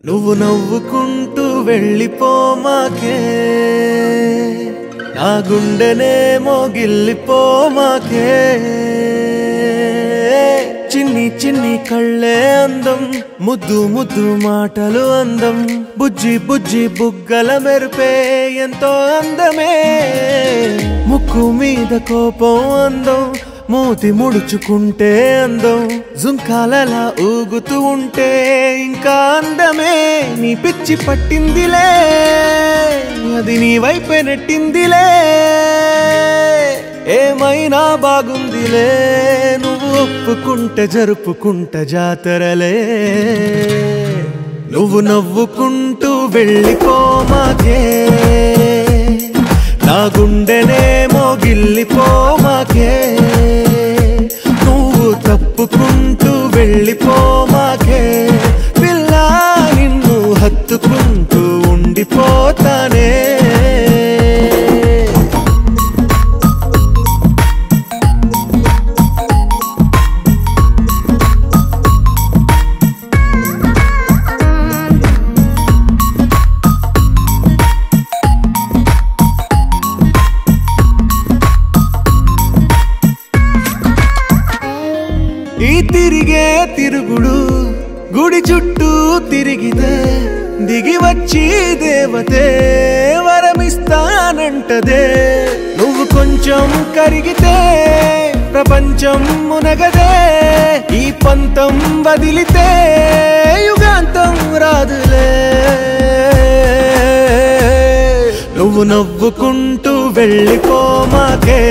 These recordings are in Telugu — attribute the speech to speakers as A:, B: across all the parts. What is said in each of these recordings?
A: నువ్వు నవ్వుకుంటూ వెళ్ళిపోమాకే నా గుండెనే మోగిల్లిపోమాకే చిన్ని చిన్ని కళ్ళే అందం ముద్దు ముద్దు మాటలు అందం బుజ్జి బుజ్జి బుగ్గల మెరుపే ఎంతో అందమే ముక్కు మీద కోపం అందం మూతి ముడుచుకుంటే అందం జుంకాలలా ఊగుతూ ఉంటే ఇంకా అందమే నీ పిచ్చి పట్టిందిలే అది నీ వైపే నెట్టిందిలే ఏమైనా బాగుందిలే నువ్వు ఒప్పుకుంటే జరుపుకుంటా జాతరలే నువ్వు నవ్వుకుంటూ వెళ్ళిపోమాకే నా గుండెనే మోగిల్లిపోమాకే నువ్వు తప్పుకుంటూ వెళ్ళిపోమాకే పిల్ల నిన్ను హత్తుకుంటూ ఉండిపోతానే ఈ తిరిగే తిరుగుడు గుడి చుట్టూ తిరిగితే దిగి వచ్చి దేవతే వరమిస్తానంటదే నువ్వు కొంచెం కరిగితే ప్రపంచం మునగదే ఈ పంతం వదిలితే యుగాంతం రాదులే నువ్వు నవ్వుకుంటూ వెళ్ళిపోమాకే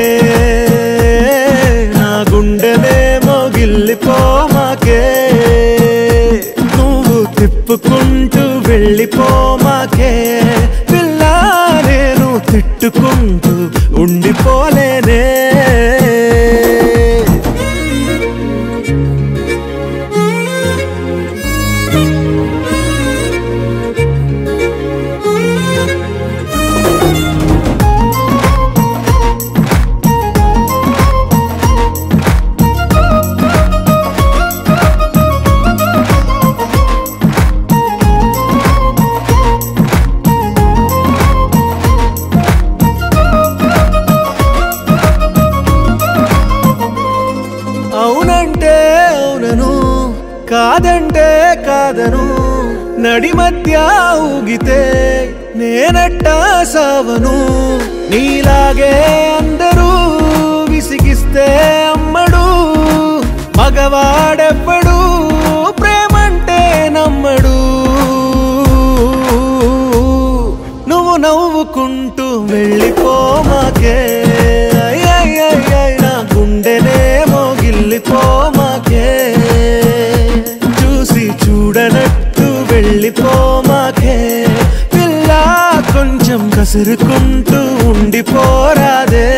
A: నా గుండెనే మోగిల్లిపోమాకే నువ్వు తిప్పుకుంటూ వెళ్ళిపోమాకే పిల్ల నేను తిట్టుకుంటూ ఉండిపోలేనే అవునంటే అవునను కాదంటే కాదను నడి మధ్య ఊగితే నేనట్టా సావను నీలాగే అందరూ విసిగిస్తే అమ్మడు మగవాడెవ్వడు ప్రేమంటే నమ్మడు నువ్వు నవ్వుకుంటూ వెళ్ళిపోమాకే నా గుండెనే మోగిల్లిపోమాకే చూసి చూడనట్టు వెళ్ళిపోమాకే పిల్ల కొంచెం కసురుకుంటూ ఉండిపోరాదే